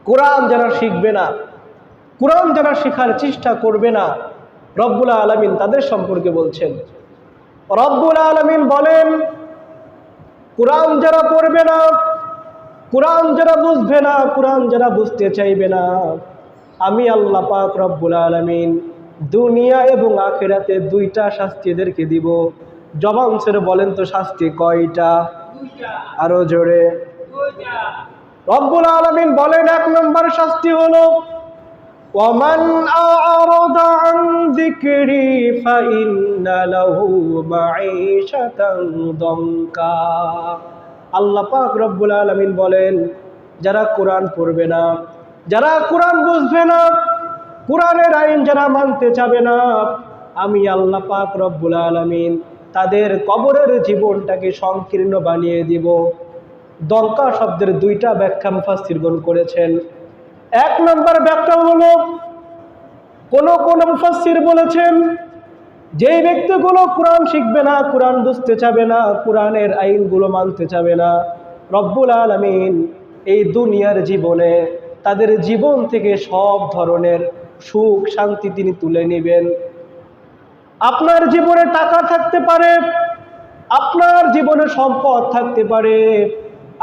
কোরআন যারা শিখবে না, কোরআন যারা শেখার চেষ্টা করবে না, রব্বুল আলামিন তাদের সম্পর্কে বলছেন। রব্বুল আলামিন বলেন, কোরআন যারা পড়বে না, কোরআন যারা বুঝবে না, কোরআন যারা বুঝতে চাইবে না, আমি আল্লাহ পাক রব্বুল আলামিন দুনিয়া এবং আখিরাতে দুইটা শাস্তি এদেরকে দিব। জবান ছেড়ে বলেন তো শাস্তি কয়টা? আরো জোরে। রব্বুল আলামিন বলেন, এক নম্বর শাস্তি হলো ওয়ামান আ'রাদা আন যিকরি ফাইন্না লাহু মাঈশাতান দঙ্কা। আল্লাহ পাক রব্বুল আলামিন বলেন, যারা কোরআন পড়বে না, যারা কোরআন বুঝবে না, কোরআনের আইন যারা মানতে চাবে না, আমি আল্লাহ পাক রব্বুল আলামিন তাদের কবরের জীবনটাকে সংকীর্ণ বানিয়ে দিব। দঙ্কা শব্দের দুইটা ব্যাখ্যা মুফাসসিরগণ করেছেন। এক নম্বর ব্যাখ্যা হলো, কোন মুফাসসির বলেছেন, যেই ব্যক্তিগুলো কোরআন শিখবে না, কোরআন বুঝতে চাবে না, কোরআনের আইনগুলো মানতে চাবে না, রব্বুল আলামিন এই দুনিয়ার জীবনে তাদের জীবন থেকে সব ধরনের সুখ শান্তি তিনি তুলে নেবেন। আপনার জীবনে টাকা থাকতে পারে, আপনার জীবনে সম্পদ থাকতে পারে,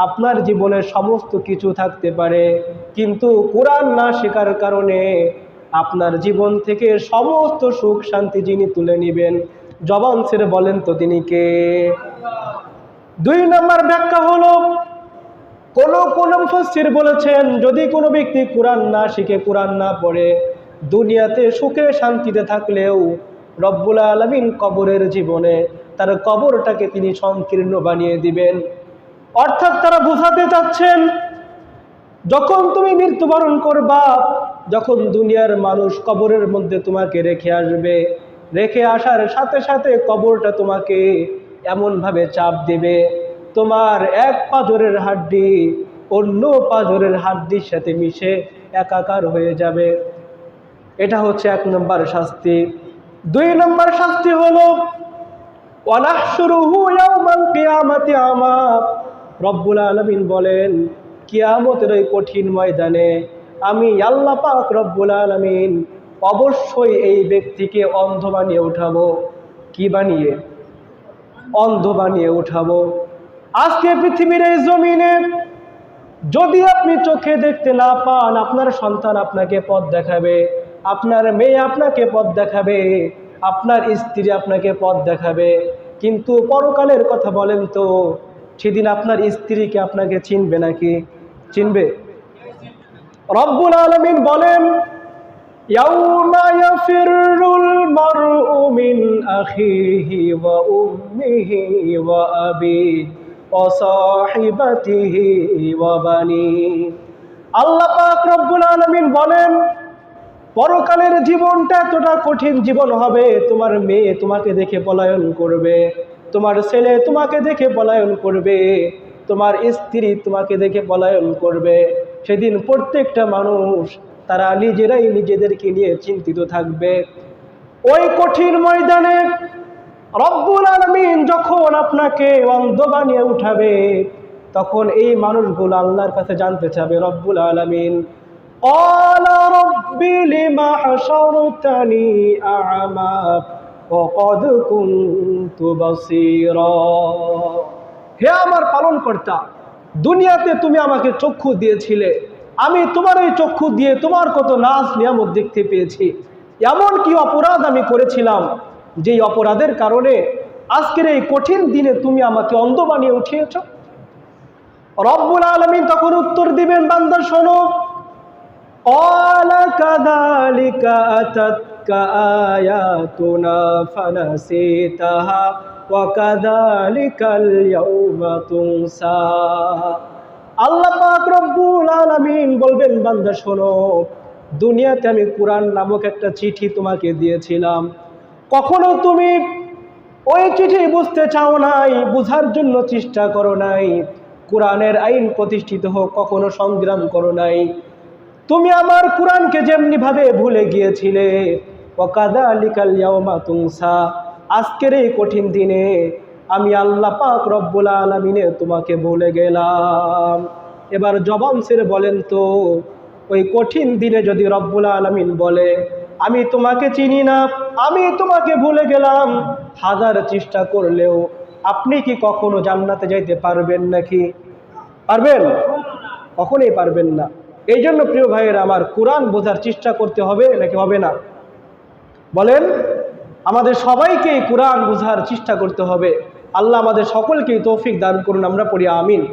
আপনার জীবনে সমস্ত কিছু থাকতে পারে, কিন্তু কোরআন না শেখার কারণে আপনার জীবন থেকে সমস্ত সুখ শান্তি যিনি তুলে নেবেন, জবান ছেড়ে বলেন তো তিনি কে? দুই নম্বর ব্যাখ্যা হলো, কোন মুফাসসির বলেছেন, যদি কোনো ব্যক্তি কোরআন না শিখে, কোরআন না পড়ে, দুনিয়াতে সুখে শান্তিতে থাকলেও রব্বুল আলামিন কবরের জীবনে তার কবরটাকে তিনি সংকীর্ণ বানিয়ে দিবেন। অর্থাৎ তারা বোঝাতে চাচ্ছেন, যখন তুমি মৃত্যুবরণ করবা, যখন দুনিয়ার মানুষ কবরের মধ্যে তোমাকে রেখে আসবে, রেখে আসার সাথে সাথে কবরটা তোমাকে এমনভাবে চাপ দেবে, তোমার এক পাঁজরের হাড্ডি অন্য পাঁজরের হাড্ডির সাথে মিশে একাকার হয়ে যাবে। এটা হচ্ছে এক নম্বর শাস্তি। দুই নম্বর শাস্তি হলো ওয়ানাহশুরুহু ইয়াওমাল কিয়ামাতি আমা। রব্বুল আলামিন বলেন, কিয়ামতের ওই কঠিন ময়দানে আমি আল্লাহ পাক রব্বুল আলামিন অবশ্যই এই ব্যক্তিকে অন্ধ বানিয়ে উঠাবো। কি বানিয়ে? অন্ধ বানিয়ে উঠাবো। আজকে পৃথিবীর এই জমিনে যদি আপনি চোখে দেখতে না পান, আপনার সন্তান আপনাকে পথ দেখাবে, আপনার মেয়ে আপনাকে পথ দেখাবে, আপনার স্ত্রী আপনাকে পথ দেখাবে, কিন্তু পরকালের কথা বলেন তো, সেদিন আপনার স্ত্রীকে আপনাকে চিনবে নাকি? চিনবে? রব্বুল আলামিন বলেন, ইয়াউমা ইয়াফিরুল মারউ মিন আখিহি ওয়া উম্মিহি ওয়া আবিহি ওয়া সাহিবাতিহি ওয়া বানি। আল্লাহ পাক রব্বুল আলামিন বলেন, পরকালের জীবনটা এতটা কঠিন জীবন হবে, তোমার মেয়ে তোমাকে দেখে পলায়ন করবে, তোমার ছেলে তোমাকে দেখে পলায়ন করবে, তোমার স্ত্রী তোমাকে দেখে পলায়ন করবে। সেদিন প্রত্যেকটা মানুষ তারা নিজেরাই নিজেদেরকে নিয়ে চিন্তিত থাকবে। ওই কঠিন ময়দানে রব্বুল আলামিন যখন আপনাকে অন্ধ বানিয়ে উঠাবে, তখন এই মানুষগুলো আল্লাহর কাছে জানতে চাবে, রব্বুল আলামিন ক্বালা রাব্বি লিমা হাশারতানি আ'মা ওয়া ক্বাদ কুনতু বাসীরা। হে আমার পালনকর্তা, দুনিয়াতে তুমি আমাকে চক্ষু দিয়েছিলে, আমি তোমার এই চক্ষু দিয়ে তোমার কত নাজ নিয়ামত দেখতে পেয়েছি। এমন কি অপরাধ আমি করেছিলাম, যেই অপরাধের কারণে আজকের এই কঠিন দিনে তুমি আমাকে অন্ধ বানিয়ে উঠিয়েছ? রব্বুল আলামিন তখন উত্তর দিবেন, বান্দা শোনো, ক্বালা কাযালিকা আতাতকা আয়াতুনা ফানাসিতাহা ওয়া কাযালিকাল ইয়াউমা তুনসা। আল্লাহ পাক রব্বুল আলামিন বলবেন, বান্দা শোনো, দুনিয়াতে আমি কোরআন নামক একটা চিঠি তোমাকে দিয়েছিলাম, কখনো তুমি ওই চিঠি বুঝতে চাও নাই, বুঝার জন্য চেষ্টা করো নাই, কোরআনের আইন প্রতিষ্ঠিত হোক কখনো সংগ্রাম করো নাই। তুমি আমার কোরআনকে যেমনি ভাবে ভুলে গিয়েছিলে, ওয়া কাযালিকাল ইয়াউমা তুনসা, আজকের এই কঠিন দিনে আমি আল্লাহ পাক রব্বুল আলামিনে তোমাকে ভুলে গেলাম। এবার জবান ছেড়ে বলেন তো, ওই কঠিন দিনে যদি রব্বুল আলামিন বলে আমি তোমাকে চিনি না, আমি তোমাকে ভুলে গেলাম, হাজার চেষ্টা করলেও আপনি কি কখনো জান্নাতে যাইতে পারবেন নাকি? পারবেন? কখনোই পারবেন না। এই জন্য প্রিয় ভাইয়েরা আমার, কোরআন বোঝার চেষ্টা করতে হবে নাকি হবে না? বলেন। আমাদের সবাইকে কোরআন বোঝার চেষ্টা করতে হবে। আল্লাহ আমাদের সকলকেই তৌফিক দান করুন, আমরা পড়ি আমিন।